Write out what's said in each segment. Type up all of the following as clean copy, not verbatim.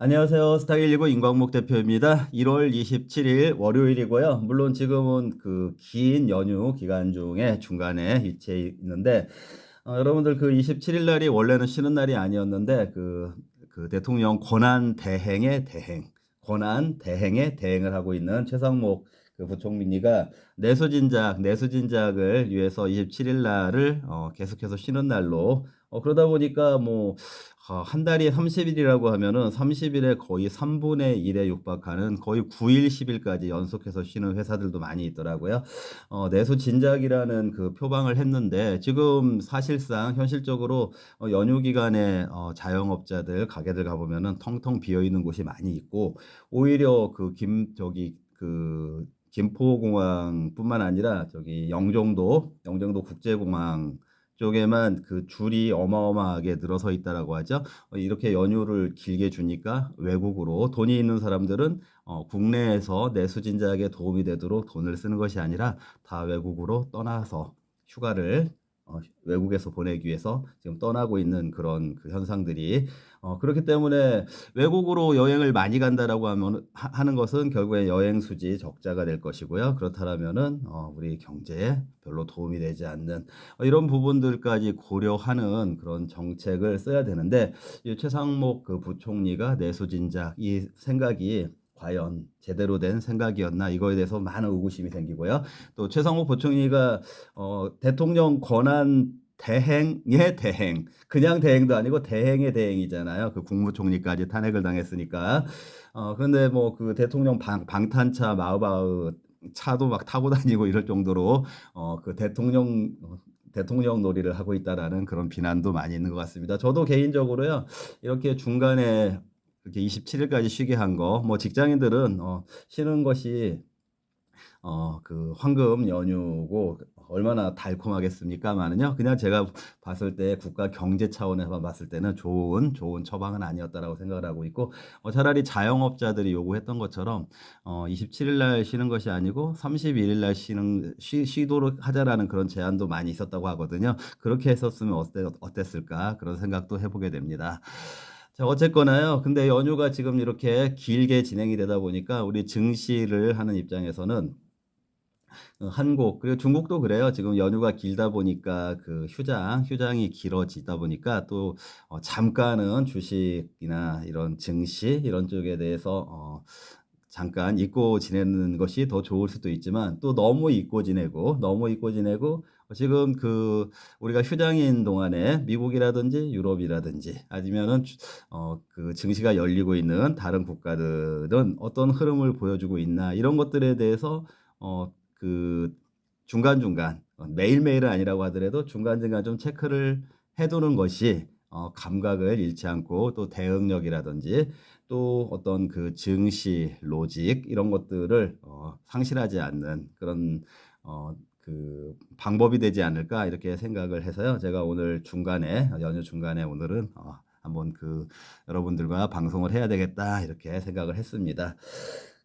안녕하세요. 스타119 임광목 대표입니다. 1월 27일 월요일이고요. 물론 지금은 그 긴 연휴 기간 중에 중간에 위치해 있는데, 여러분들 그 27일 날이 원래는 쉬는 날이 아니었는데, 그 대통령 권한 대행의 대행을 하고 있는 최상목 그 부총리가 내수진작을 위해서 27일 날을 계속해서 쉬는 날로 그러다 보니까 뭐 한 달이 30일이라고 하면은 30일에 거의 3분의 1에 육박하는 거의 9일, 10일까지 연속해서 쉬는 회사들도 많이 있더라고요. 내수 진작이라는 그 표방을 했는데 지금 사실상 현실적으로 연휴 기간에 자영업자들 가게들 가보면은 텅텅 비어 있는 곳이 많이 있고 오히려 그 김포공항뿐만 아니라 저기 영종도 국제공항 쪽에만 그 줄이 어마어마하게 늘어서 있다라고 하죠. 이렇게 연휴를 길게 주니까 외국으로 돈이 있는 사람들은 국내에서 내수진작에 도움이 되도록 돈을 쓰는 것이 아니라 다 외국으로 떠나서 휴가를 외국에서 보내기 위해서 지금 떠나고 있는 그런 그 현상들이 그렇기 때문에 외국으로 여행을 많이 간다라고 하는 것은 결국에 여행 수지 적자가 될 것이고요. 그렇다면은 우리 경제에 별로 도움이 되지 않는 이런 부분들까지 고려하는 그런 정책을 써야 되는데 이 최상목 그 부총리가 내수진작 이 생각이 과연 제대로 된 생각이었나 이거에 대해서 많은 의구심이 생기고요. 또 최상목 부총리가 대통령 권한 대행의 대행, 그냥 대행도 아니고 대행의 대행이잖아요. 그 국무총리까지 탄핵을 당했으니까. 그런데 뭐 그 대통령 방탄차 마으바으 차도 막 타고 다니고 이럴 정도로 그 대통령 놀이를 하고 있다라는 그런 비난도 많이 있는 것 같습니다. 저도 개인적으로요, 이렇게 중간에 이렇게 27일까지 쉬게 한 거, 뭐 직장인들은 쉬는 것이 그 황금 연휴고 얼마나 달콤하겠습니까마는요. 그냥 제가 봤을 때 국가 경제 차원에서 봤을 때는 좋은 처방은 아니었다라고 생각을 하고 있고 차라리 자영업자들이 요구했던 것처럼 27일 날 쉬는 것이 아니고 31일 날 쉬도록 하자라는 그런 제안도 많이 있었다고 하거든요. 그렇게 했었으면 어땠을까 그런 생각도 해보게 됩니다. 자, 어쨌거나요. 근데 연휴가 지금 이렇게 길게 진행이 되다 보니까 우리 증시를 하는 입장에서는 한국 그리고 중국도 그래요. 지금 연휴가 길다 보니까 그 휴장이 길어지다 보니까 또 잠깐은 주식이나 이런 증시 이런 쪽에 대해서 잠깐 잊고 지내는 것이 더 좋을 수도 있지만 또 너무 잊고 지내고 지금 그 우리가 휴장인 동안에 미국이라든지 유럽이라든지 아니면은 그 증시가 열리고 있는 다른 국가들은 어떤 흐름을 보여주고 있나 이런 것들에 대해서 그 중간중간 매일매일은 아니라고 하더라도 중간중간 좀 체크를 해두는 것이 감각을 잃지 않고 또 대응력이라든지 또 어떤 그 증시 로직 이런 것들을 상실하지 않는 그런 그 방법이 되지 않을까 이렇게 생각을 해서요. 제가 오늘 연휴 중간에 오늘은 한번 그 여러분들과 방송을 해야 되겠다 이렇게 생각을 했습니다.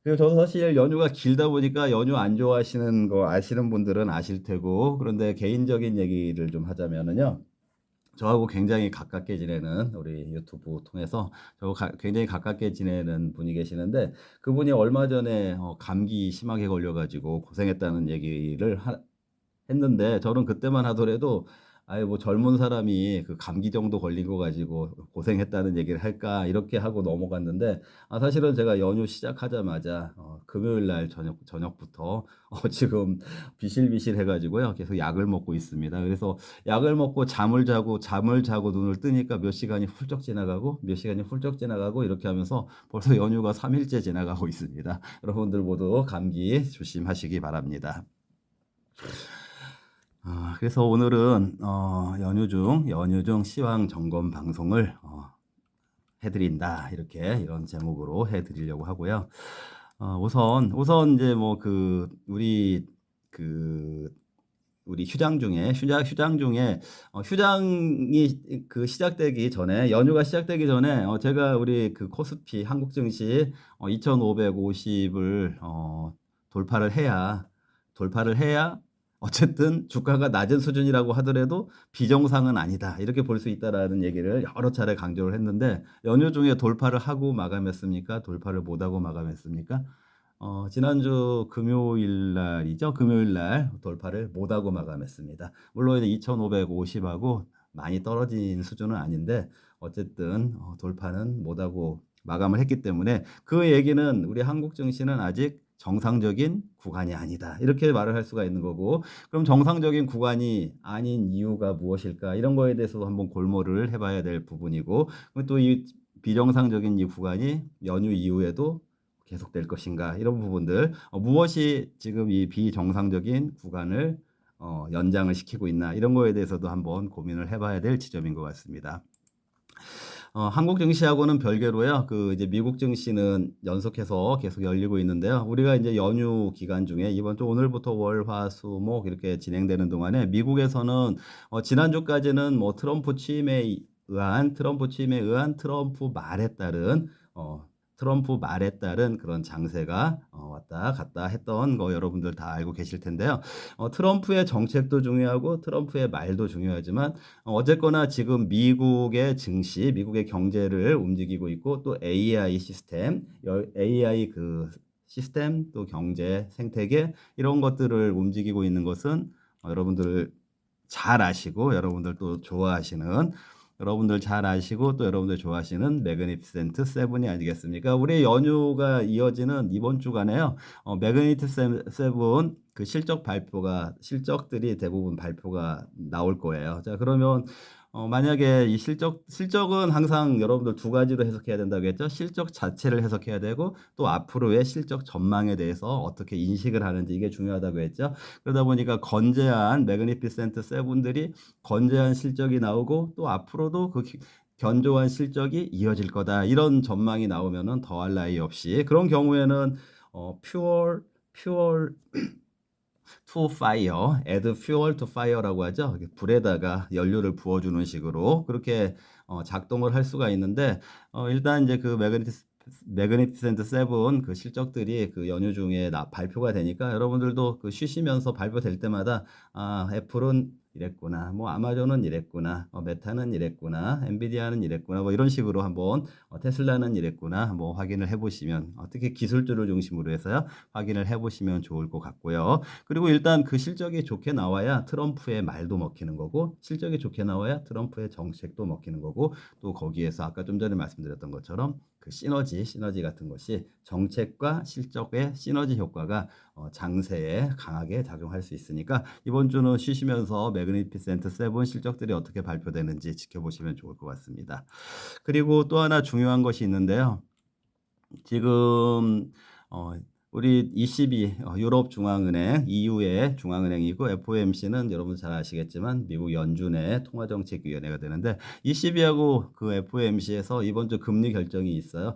그리고 저도 사실 연휴가 길다 보니까 연휴 안 좋아하시는 거 아시는 분들은 아실 테고 그런데 개인적인 얘기를 좀 하자면은요. 저하고 굉장히 가깝게 지내는 우리 유튜브 통해서 굉장히 가깝게 지내는 분이 계시는데 그분이 얼마 전에 감기 심하게 걸려가지고 고생했다는 얘기를 했는데 저는 그때만 하더라도 아이 뭐 젊은 사람이 그 감기 정도 걸린 거 가지고 고생했다는 얘기를 할까 이렇게 하고 넘어갔는데 사실은 제가 연휴 시작하자마자 금요일 날 저녁부터 지금 비실비실 해가지고요 계속 약을 먹고 있습니다. 그래서 약을 먹고 잠을 자고 눈을 뜨니까 몇 시간이 훌쩍 지나가고 이렇게 하면서 벌써 연휴가 3일째 지나가고 있습니다. 여러분들 모두 감기 조심하시기 바랍니다. 그래서 오늘은 연휴 중 시황 점검 방송을 해드린다 이런 제목으로 해드리려고 하고요. 우선 이제 뭐 우리 휴장 중에 휴장이 그 시작되기 전에 연휴가 시작되기 전에 제가 우리 그 코스피 한국 증시 2,550을 돌파를 해야 어쨌든 주가가 낮은 수준이라고 하더라도 비정상은 아니다. 이렇게 볼 수 있다라는 얘기를 여러 차례 강조를 했는데 연휴 중에 돌파를 하고 마감했습니까? 돌파를 못 하고 마감했습니까? 지난주 금요일 날이죠. 금요일 날 돌파를 못 하고 마감했습니다. 물론 이제 2,550 하고 많이 떨어진 수준은 아닌데 어쨌든 돌파는 못 하고 마감을 했기 때문에 그 얘기는 우리 한국 증시는 아직 정상적인 구간이 아니다. 이렇게 말을 할 수가 있는 거고 그럼 정상적인 구간이 아닌 이유가 무엇일까? 이런 거에 대해서도 한번 골몰을 해봐야 될 부분이고 또 이 비정상적인 이 구간이 연휴 이후에도 계속될 것인가? 이런 부분들 무엇이 지금 이 비정상적인 구간을 연장을 시키고 있나? 이런 거에 대해서도 한번 고민을 해봐야 될 지점인 것 같습니다. 한국 증시하고는 별개로요. 그 이제 미국 증시는 연속해서 계속 열리고 있는데요. 우리가 이제 연휴 기간 중에 이번 주 오늘부터 월, 화, 수, 목 이렇게 진행되는 동안에 미국에서는 지난주까지는 뭐 트럼프 취임에 의한 트럼프 말에 따른 그런 장세가 왔다 갔다 했던 거 여러분들 다 알고 계실 텐데요. 트럼프의 정책도 중요하고 트럼프의 말도 중요하지만 어쨌거나 지금 미국의 증시, 미국의 경제를 움직이고 있고 또 AI 시스템, AI 그 시스템 또 경제 생태계 이런 것들을 움직이고 있는 것은 여러분들 잘 아시고 여러분들 잘 아시고 또 여러분들 좋아하시는 매그니피센트 세븐이 아니겠습니까? 우리 연휴가 이어지는 이번 주간에요. 매그니피센트 세븐 그 실적들이 대부분 발표가 나올 거예요. 자, 그러면 만약에 이 실적은 항상 여러분들 두 가지로 해석해야 된다고 했죠. 실적 자체를 해석해야 되고 또 앞으로의 실적 전망에 대해서 어떻게 인식을 하는지 이게 중요하다고 했죠. 그러다 보니까 건재한 매그니피센트 세븐들이 건재한 실적이 나오고 또 앞으로도 그 견조한 실적이 이어질 거다. 이런 전망이 나오면은 더할 나위 없이 그런 경우에는 fuel to fire, add fuel to fire라고 하죠. 불에다가 연료를 부어주는 식으로 그렇게 작동을 할 수가 있는데 일단 이제 그 매그니피센트 세븐 그 실적들이 그 연휴 중에 발표가 되니까 여러분들도 그 쉬시면서 발표될 때마다 애플은 이랬구나, 뭐 아마존은 이랬구나, 메타는 이랬구나, 엔비디아는 이랬구나, 뭐 이런 식으로 한번 테슬라는 이랬구나, 뭐 확인을 해보시면 특히 기술주를 중심으로 해서요 확인을 해보시면 좋을 것 같고요. 그리고 일단 그 실적이 좋게 나와야 트럼프의 말도 먹히는 거고 실적이 좋게 나와야 트럼프의 정책도 먹히는 거고 또 거기에서 아까 좀 전에 말씀드렸던 것처럼 그 시너지 같은 것이 정책과 실적의 시너지 효과가 장세에 강하게 작용할 수 있으니까 이번 주는 쉬시면서 매그니피센트 세븐 실적들이 어떻게 발표되는지 지켜보시면 좋을 것 같습니다. 그리고 또 하나 중요한 것이 있는데요. 지금 우리 ECB 유럽 중앙은행 EU의 중앙은행이고 FOMC는 여러분 잘 아시겠지만 미국 연준의 통화정책위원회가 되는데 ECB하고 그 FOMC에서 이번 주 금리 결정이 있어요.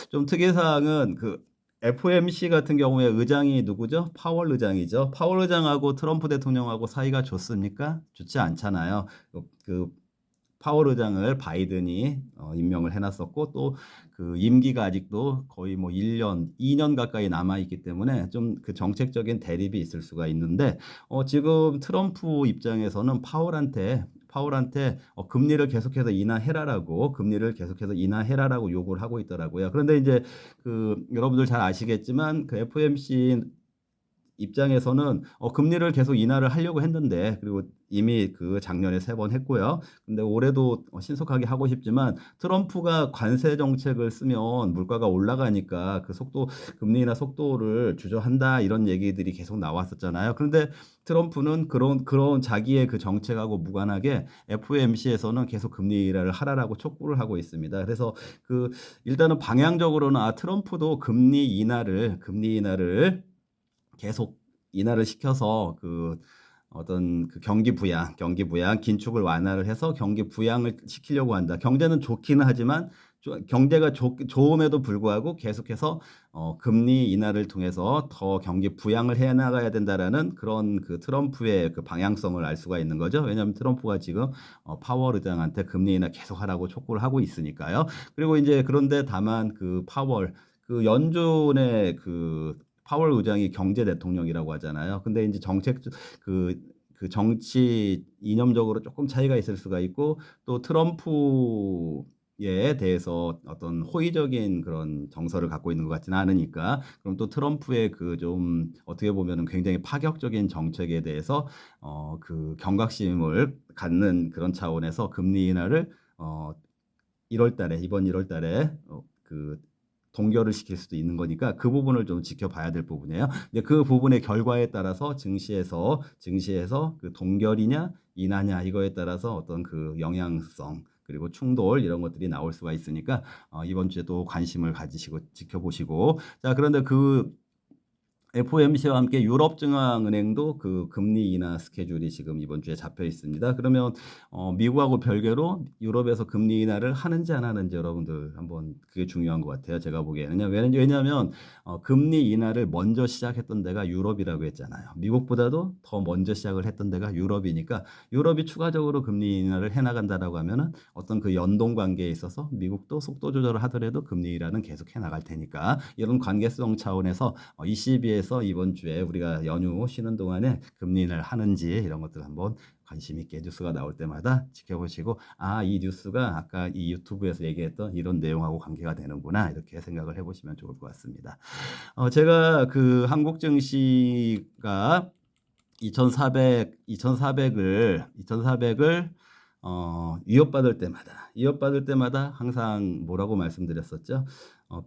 좀 특이사항은 그 FOMC 같은 경우에 의장이 누구죠? 파월 의장이죠. 파월 의장하고 트럼프 대통령하고 사이가 좋습니까? 좋지 않잖아요. 그 파월 의장을 바이든이 임명을 해놨었고 또 그 임기가 아직도 거의 뭐 1년, 2년 가까이 남아있기 때문에 좀 그 정책적인 대립이 있을 수가 있는데 지금 트럼프 입장에서는 파월한테 금리를 계속해서 인하해라라고 요구를 하고 있더라고요. 그런데 이제 그 여러분들 잘 아시겠지만 그 FOMC 입장에서는 금리를 계속 인하를 하려고 했는데 그리고 이미 그 작년에 3번 했고요. 근데 올해도 신속하게 하고 싶지만 트럼프가 관세 정책을 쓰면 물가가 올라가니까 그 금리 인하 속도를 주저한다 이런 얘기들이 계속 나왔었잖아요. 그런데 트럼프는 그런 자기의 그 정책하고 무관하게 FOMC에서는 계속 금리 인하를 하라라고 촉구를 하고 있습니다. 그래서 그 일단은 방향적으로는 트럼프도 금리 인하를 계속 인하를 시켜서 그 어떤 그 경기 부양, 긴축을 완화를 해서 경기 부양을 시키려고 한다. 경제는 좋기는 하지만 경제가 좋음에도 불구하고 계속해서 금리 인하를 통해서 더 경기 부양을 해 나가야 된다라는 그런 그 트럼프의 그 방향성을 알 수가 있는 거죠. 왜냐하면 트럼프가 지금 파월 의장한테 금리 인하 계속하라고 촉구를 하고 있으니까요. 그리고 이제 그런데 다만 그 연준의 그 파월 의장이 경제 대통령이라고 하잖아요. 근데 인제 정책 그 정치 이념적으로 쪼끔 차이가 있을 수가 있고 또 트럼프에 대해서 어떤 호의적인 그런 정서를 갖고 있는 것 같지는 않으니까 그럼 또 트럼프의 그 좀 어떻게 보면은 굉장히 파격적인 정책에 대해서 그 경각심을 갖는 그런 차원에서 금리 인하를 1월 달에 이번 1월 달에 그 동결을 시킬 수도 있는 거니까 그 부분을 좀 지켜봐야 될 부분이에요. 이제 그 부분의 결과에 따라서 증시에서 그 동결이냐 인하냐 이거에 따라서 어떤 그 영향성 그리고 충돌 이런 것들이 나올 수가 있으니까 이번 주에도 관심을 가지시고 지켜보시고 자 그런데 그 FOMC와 함께 유럽중앙은행도 그 금리 인하 스케줄이 지금 이번 주에 잡혀 있습니다. 그러면 미국하고 별개로 유럽에서 금리 인하를 하는지 안 하는지 여러분들 한번 그게 중요한 것 같아요. 제가 보기에는요. 왜냐하면 금리 인하를 먼저 시작했던 데가 유럽이라고 했잖아요. 미국보다도 더 먼저 시작을 했던 데가 유럽이니까 유럽이 추가적으로 금리 인하를 해나간다라고 하면은 어떤 그 연동 관계에 있어서 미국도 속도 조절을 하더라도 금리 인하는 계속 해나갈 테니까 이런 관계성 차원에서 ECB에서 이번 주에 우리가 연휴 쉬는 동안에 금리 인하를 하는지 이런 것들 한번 관심 있게 뉴스가 나올 때마다 지켜보시고 이 뉴스가 아까 이 유튜브에서 얘기했던 이런 내용하고 관계가 되는구나 이렇게 생각을 해보시면 좋을 것 같습니다. 제가 그 한국 증시가 2,400을 위협받을 때마다 항상 뭐라고 말씀드렸었죠?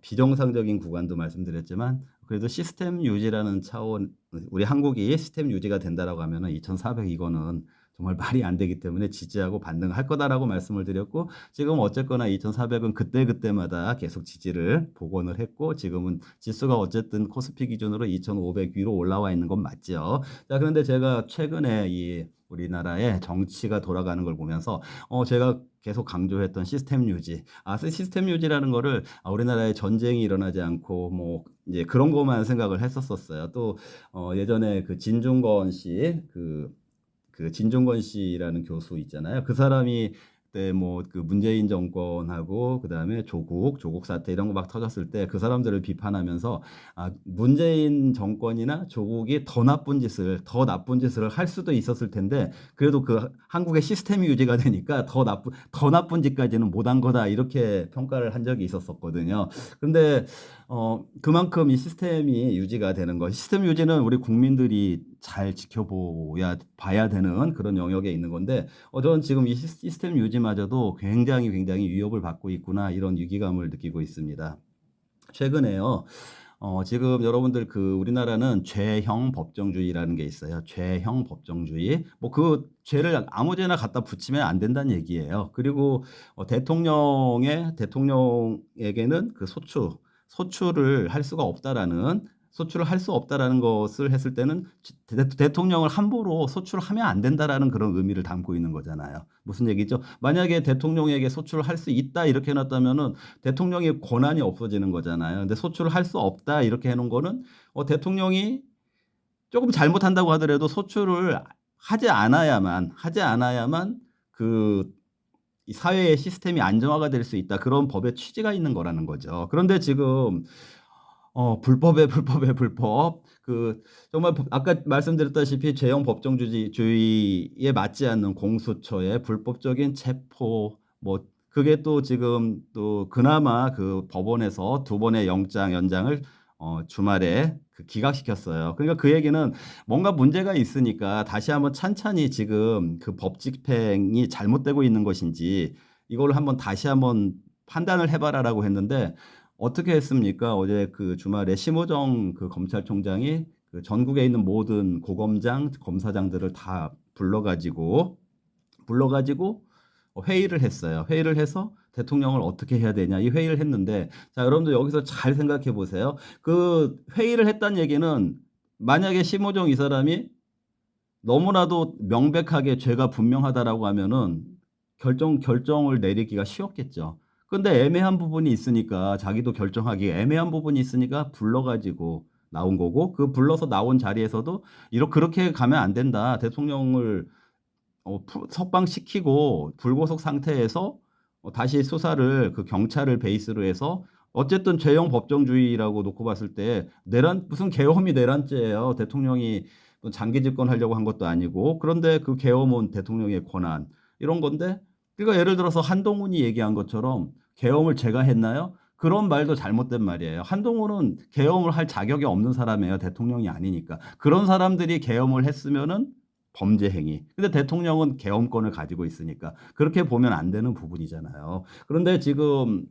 비정상적인 구간도 말씀드렸지만 그래도 시스템 유지라는 차원 우리 한국이 시스템 유지가 된다라고 하면은 2,400 이거는 정말 말이 안 되기 때문에 지지하고 반등할 거다라고 말씀을 드렸고 지금 어쨌거나 2,400은 그때그때마다 계속 지지를 복원을 했고 지금은 지수가 어쨌든 코스피 기준으로 2,500 위로 올라와 있는 건 맞죠. 자, 그런데 제가 최근에 이 우리나라의 정치가 돌아가는 걸 보면서 제가 계속 강조했던 시스템 유지. 시스템 유지라는 거를 우리나라에 전쟁이 일어나지 않고 뭐 이제 그런 것만 생각을 했었었어요. 또 예전에 그 진중권 씨 그 진중권 씨라는 교수 있잖아요. 그 사람이 그때 뭐 그 문재인 정권하고 그다음에 조국 사태 이런 거 막 터졌을 때 그 사람들을 비판하면서 문재인 정권이나 조국이 더 나쁜 짓을 할 수도 있었을 텐데 그래도 그 한국의 시스템이 유지가 되니까 더 나쁜 짓까지는 못한 거다 이렇게 평가를 한 적이 있었었거든요. 근데 그만큼 이 시스템이 유지가 되는 거. 시스템 유지는 우리 국민들이 잘 봐야 되는 그런 영역에 있는 건데, 저는 지금 이 시스템 유지마저도 굉장히 위협을 받고 있구나, 이런 위기감을 느끼고 있습니다. 최근에요, 지금 여러분들 그 우리나라는 죄형 법정주의라는 게 있어요. 죄형 법정주의. 뭐 그 죄를 아무데나 갖다 붙이면 안 된다는 얘기예요. 그리고 대통령에게는 그 소출을 할 수 없다라는 것을 했을 때는 대통령을 함부로 소출하면 안 된다라는 그런 의미를 담고 있는 거잖아요. 무슨 얘기죠? 만약에 대통령에게 소출을 할 수 있다 이렇게 해놨다면은 대통령의 권한이 없어지는 거잖아요. 근데 소출을 할 수 없다 이렇게 해놓은 거는 대통령이 조금 잘못한다고 하더라도 소출을 하지 않아야만 그 이 사회의 시스템이 안정화가 될 수 있다. 그런 법의 취지가 있는 거라는 거죠. 그런데 지금 불법. 정말 아까 말씀드렸다시피 죄형 법정주의에 맞지 않는 공수처의 불법적인 체포, 뭐, 그게 또 지금 또 그나마 그 법원에서 2번의 영장 연장을 주말에 기각시켰어요. 그러니까 그 얘기는 뭔가 문제가 있으니까 다시 한번 찬찬히 지금 그 법 집행이 잘못되고 있는 것인지 이걸 다시 한번 판단을 해봐라라고 했는데 어떻게 했습니까? 어제 그 주말에 심호정 그 검찰총장이 그 전국에 있는 모든 고검장, 검사장들을 다 불러가지고 회의를 했어요. 회의를 해서 대통령을 어떻게 해야 되냐 이 회의를 했는데 자 여러분들 여기서 잘 생각해 보세요. 그 회의를 했다는 얘기는 만약에 심호정 이 사람이 너무나도 명백하게 죄가 분명하다라고 하면은 결정을 내리기가 쉬웠겠죠. 근데 애매한 부분이 있으니까 자기도 결정하기 애매한 부분이 있으니까 불러가지고 나온 거고 그 불러서 나온 자리에서도 그렇게 가면 안 된다. 대통령을 석방시키고 불구속 상태에서 다시 수사를 그 경찰을 베이스로 해서 어쨌든 죄형 법정주의라고 놓고 봤을 때 내란 무슨 계엄이 내란죄예요. 대통령이 뭐 장기 집권하려고 한 것도 아니고 그런데 그 계엄은 대통령의 권한 이런 건데 그러니까 예를 들어서 한동훈이 얘기한 것처럼 계엄을 제가 했나요? 그런 말도 잘못된 말이에요. 한동훈은 계엄을 할 자격이 없는 사람이에요. 대통령이 아니니까. 그런 사람들이 계엄을 했으면은 범죄 행위. 근데 대통령은 계엄권을 가지고 있으니까 그렇게 보면 안 되는 부분이잖아요. 그런데 지금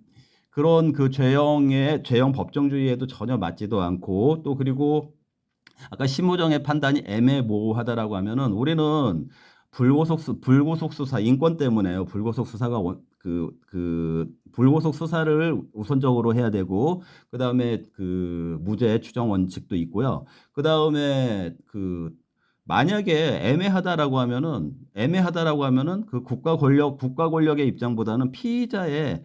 그런 그 죄형 법정주의에도 전혀 맞지도 않고 또 그리고 아까 심우정의 판단이 애매모호하다라고 하면은 우리는 불구속 수사 인권 때문에요. 불구속 수사가 불구속 수사를 우선적으로 해야 되고 그다음에 그 무죄 추정 원칙도 있고요. 그다음에 만약에 애매하다라고 하면은 그 국가 권력의 입장보다는 피의자의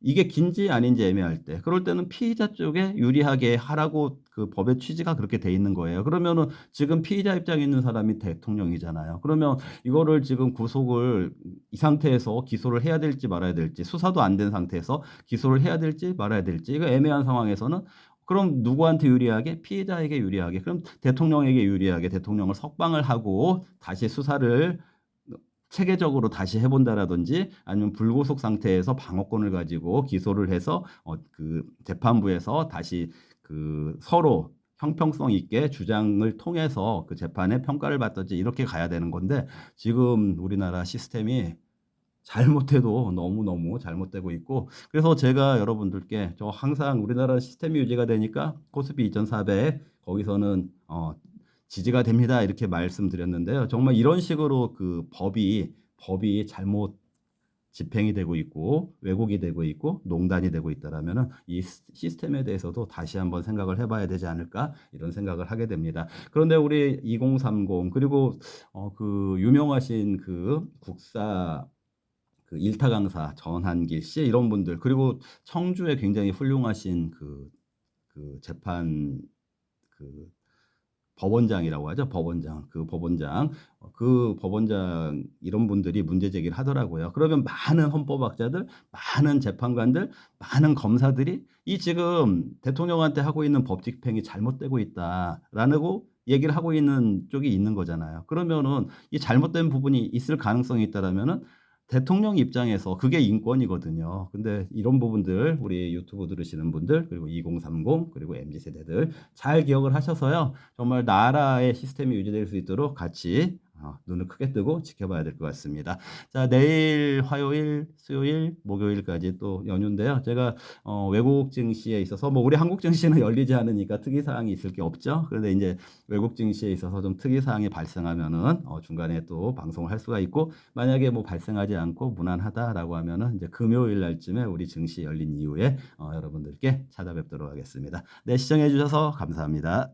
이게 긴지 아닌지 애매할 때 그럴 때는 피의자 쪽에 유리하게 하라고 그 법의 취지가 그렇게 돼 있는 거예요. 그러면은 지금 피의자 입장에 있는 사람이 대통령이잖아요. 그러면 이거를 지금 구속을 이 상태에서 기소를 해야 될지 말아야 될지 수사도 안 된 상태에서 기소를 해야 될지 말아야 될지 이거 애매한 상황에서는 그럼 누구한테 유리하게? 피의자에게 유리하게. 그럼 대통령에게 유리하게 대통령을 석방을 하고 다시 수사를 체계적으로 다시 해본다라든지 아니면 불구속 상태에서 방어권을 가지고 기소를 해서 그 재판부에서 다시 그 서로 형평성 있게 주장을 통해서 그 재판의 평가를 받든지 이렇게 가야 되는 건데 지금 우리나라 시스템이 잘못해도 너무너무 잘못되고 있고 그래서 제가 여러분들께 저 항상 우리나라 시스템이 유지가 되니까 코스피 2400 거기서는 지지가 됩니다. 이렇게 말씀드렸는데요. 정말 이런 식으로 그 법이 잘못 집행이 되고 있고 왜곡이 되고 있고 농단이 되고 있다라면은 이 시스템에 대해서도 다시 한번 생각을 해봐야 되지 않을까 이런 생각을 하게 됩니다. 그런데 우리 2030 그리고 그 유명하신 그 국사 그 일타 강사 전한길 씨 이런 분들 그리고 청주에 굉장히 훌륭하신 그 재판 그 법원장이라고 하죠. 법원장 이런 분들이 문제 제기를 하더라고요. 그러면 많은 헌법학자들, 많은 재판관들, 많은 검사들이 이 지금 대통령한테 하고 있는 법 집행이 잘못되고 있다라고 얘기를 하고 있는 쪽이 있는 거잖아요. 그러면은 이 잘못된 부분이 있을 가능성이 있다라면은 대통령 입장에서 그게 인권이거든요. 근데 이런 부분들 우리 유튜브 들으시는 분들 그리고 2030 그리고 MZ 세대들 잘 기억을 하셔서요. 정말 나라의 시스템이 유지될 수 있도록 같이 눈을 크게 뜨고 지켜봐야 될 것 같습니다. 자, 내일 화요일, 수요일, 목요일까지 또 연휴인데요. 제가 외국 증시에 있어서 뭐 우리 한국 증시는 열리지 않으니까 특이 사항이 있을 게 없죠. 그런데 이제 외국 증시에 있어서 좀 특이 사항이 발생하면은 중간에 또 방송을 할 수가 있고 만약에 뭐 발생하지 않고 무난하다라고 하면은 이제 금요일 날쯤에 우리 증시 열린 이후에 여러분들께 찾아뵙도록 하겠습니다. 네, 시청해 주셔서 감사합니다.